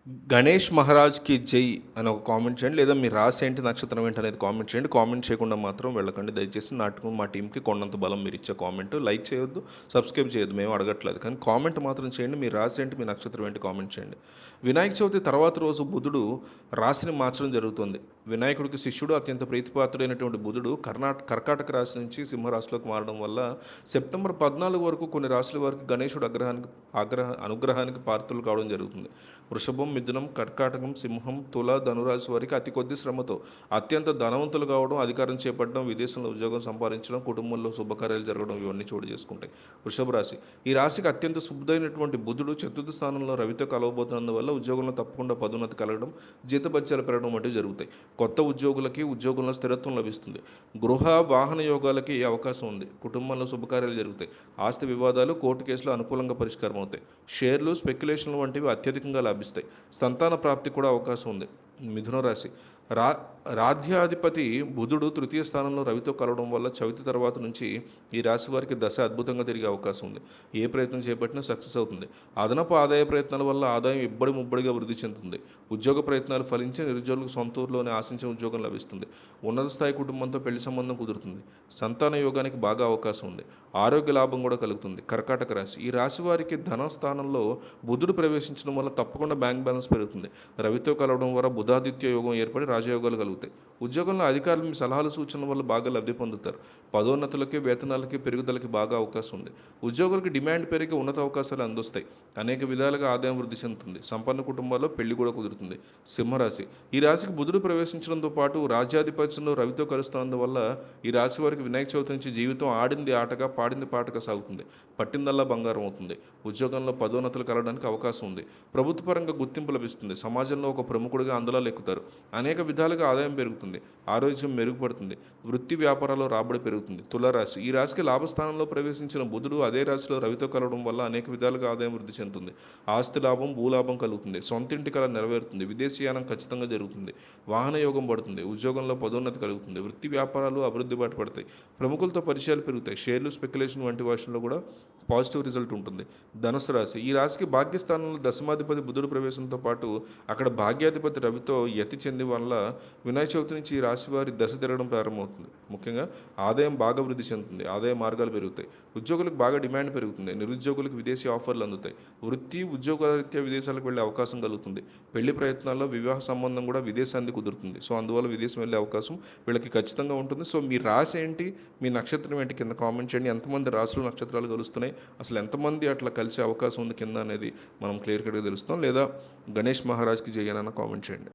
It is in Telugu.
గణేష్ మహారాజ్‌కి జై అని ఒక కామెంట్ చేయండి. లేదా మీ రాశి ఏంటి, నక్షత్రం ఏంటి అనేది కామెంట్ చేయండి. కామెంట్ చేయకుండా మాత్రం వెళ్ళకండి దయచేసి. నాకు మా టీమ్‌కి కొండంత బలం మీరిచ్చే కామెంట్. లైక్ చేయొద్దు, సబ్స్క్రైబ్ చేయొద్దు, మేము అడగట్లేదు. కానీ కామెంట్ మాత్రం చేయండి. మీ రాశి ఏంటి, మీ నక్షత్రం ఏంటి కామెంట్ చేయండి. వినాయక చవితి తర్వాత రోజు బుధుడు రాశిని మార్చడం జరుగుతుంది. వినాయకుడికి శిష్యుడు, అత్యంత ప్రీతిపాత్రుడైనటువంటి బుధుడు కర్కాటక రాశి నుంచి సింహరాశిలోకి మారడం వల్ల సెప్టెంబర్ 14 వరకు కొన్ని రాశుల వారికి గణేశుడు అనుగ్రహానికి పాత్రులు కావడం జరుగుతుంది. వృషభం, మిథునం, కర్కాటకం, సింహం, తుల, ధనురాశి వారికి అతి కొద్ది శ్రమతో అత్యంత ధనవంతులు కావడం, అధికారం చేపట్టడం, విదేశంలో ఉద్యోగం సంపాదించడం, కుటుంబంలో శుభకార్యాలు జరగడం ఇవన్నీ చోటు చేసుకుంటాయి. వృషభ రాశి ఈ రాశికి అత్యంత శుభుడైనటువంటి బుధుడు చతుర్థ స్థానంలో రవితో కలవబోతున్నందువల్ల ఉద్యోగంలో తప్పకుండా పదోన్నతి కలగడం, జీతభత్యాలు పెరగడం వంటివి జరుగుతాయి. కొత్త ఉద్యోగులకి ఉద్యోగంలో స్థిరత్వం లభిస్తుంది. గృహ వాహన యోగాలకి అవకాశం ఉంది. కుటుంబంలో శుభకార్యాలు జరుగుతాయి. ఆస్తి వివాదాలు, కోర్టు కేసులు అనుకూలంగా పరిష్కారం అవుతాయి. షేర్లు, స్పెక్యులేషన్లు వంటివి అత్యధికంగా లభిస్తాయి. సంతాన ప్రాప్తి కూడా అవకాశం ఉంది. మిథున రాశి రా రాధ్యాధిపతి బుధుడు తృతీయ స్థానంలో రవితో కలవడం వల్ల చవితి తర్వాత నుంచి ఈ రాశి వారికి దశ అద్భుతంగా తిరిగే అవకాశం ఉంది. ఏ ప్రయత్నం చేపట్టినా సక్సెస్ అవుతుంది. అదనపు ఆదాయ ప్రయత్నాల వల్ల ఆదాయం ఇబ్బడి ముబ్బడిగా వృద్ధి చెందుతుంది. ఉద్యోగ ప్రయత్నాలు ఫలించి నిరుద్యోగులకు సొంత ఊరిలోనే ఆశించిన ఉద్యోగం లభిస్తుంది. ఉన్నత స్థాయి కుటుంబంతో పెళ్లి సంబంధం కుదురుతుంది. సంతాన యోగానికి బాగా అవకాశం ఉంది. ఆరోగ్య లాభం కూడా కలుగుతుంది. కర్కాటక రాశి ఈ రాశి వారికి ధన స్థానంలో బుధుడు ప్రవేశించడం వల్ల తప్పకుండా బ్యాంక్ బ్యాలెన్స్ పెరుగుతుంది. రవితో కలవడం వల్ల బుధాదిత్య యోగం ఏర్పడి రాజయోగాలు కలుగుతాయి. ఉద్యోగంలో అధికారులు మీ సలహాలు సూచనల వల్ల బాగా లబ్ధి పొందుతారు. పదోన్నతులకి, వేతనాలకి పెరుగుదలకి బాగా అవకాశం ఉంది. ఉద్యోగులకి డిమాండ్ పెరిగి ఉన్నత అవకాశాలు అందిస్తాయి. అనేక విధాలుగా ఆదాయం వృద్ధి చెందుతుంది. సంపన్న కుటుంబాల్లో పెళ్లి కూడా కుదురుతుంది. సింహరాశి ఈ రాశికి బుధుడు ప్రవేశించడంతో పాటు రాజ్యాధిపత్యంలో రవితో కలుస్తున్నందువల్ల ఈ రాశి వారికి వినాయక చవితి నుంచి జీవితం ఆడింది ఆటగా, పాడింది పాటగా సాగుతుంది. పట్టిందల్లా బంగారం అవుతుంది. ఉద్యోగంలో పదోన్నతులు కలగడానికి అవకాశం ఉంది. ప్రభుత్వ పరంగా గుర్తింపు లభిస్తుంది. సమాజంలో ఒక ప్రముఖుడిగా అందలాలు ఎక్కుతారు. అనేక విధాలుగా ఆదాయం పెరుగుతుంది. ఆరోగ్యం మెరుగుపడుతుంది. వృత్తి వ్యాపారాల్లో రాబడి పెరుగుతుంది. తులారాశి ఈ రాశికి లాభస్థానంలో ప్రవేశించిన బుధుడు అదే రాశిలో రవితో కలవడం వల్ల అనేక విధాలుగా ఆదాయం వృద్ధి చెందుతుంది. ఆస్తి లాభం, భూలాభం కలుగుతుంది. సొంత ఇంటి కల నెరవేరుతుంది. విదేశీయానం ఖచ్చితంగా జరుగుతుంది. వాహన యోగం పడుతుంది. ఉద్యోగంలో పదోన్నతి కలుగుతుంది. వృత్తి వ్యాపారాలు అభివృద్ధి బాట పడతాయి. ప్రముఖులతో పరిచయాలు పెరుగుతాయి. షేర్లు, స్పెక్యులేషన్ వంటి వాటిలో కూడా పాజిటివ్ రిజల్ట్ ఉంటుంది. ధనుసు రాశి ఈ రాశికి భాగ్యస్థానంలో దశమాధిపతి బుధుడు ప్రవేశంతో పాటు అక్కడ భాగ్యాధిపతి రవితో యతి చెంది వల్ల వినాయక చవితి నుంచి ఈ రాశి వారి దశ తిరగడం ప్రారంభమవుతుంది. ముఖ్యంగా ఆదాయం బాగా వృద్ధి చెందుతుంది. ఆదాయ మార్గాలు పెరుగుతాయి. ఉద్యోగులకు బాగా డిమాండ్ పెరుగుతుంది. నిరుద్యోగులకు విదేశీ ఆఫర్లు అందుతాయి. వృత్తి, ఉద్యోగరీత్యా విదేశాలకు వెళ్ళే అవకాశం కలుగుతుంది. పెళ్లి ప్రయత్నాల్లో వివాహ సంబంధం కూడా విదేశానికి కుదురుతుంది. సో అందువల్ల విదేశం వెళ్ళే అవకాశం వీళ్ళకి ఖచ్చితంగా ఉంటుంది. సో మీ రాశి ఏంటి, మీ నక్షత్రం ఏంటి కింద కామెంట్ చేయండి. ఎంతమంది రాశులు, నక్షత్రాలు కలుస్తున్నాయి, అసలు ఎంతమంది అట్లా కలిసే అవకాశం ఉంది కింద అనేది మనం క్లియర్ కట్గా తెలుస్తాం. లేదా గణేష్ మహారాజ్కి జై అని కామెంట్ చేయండి.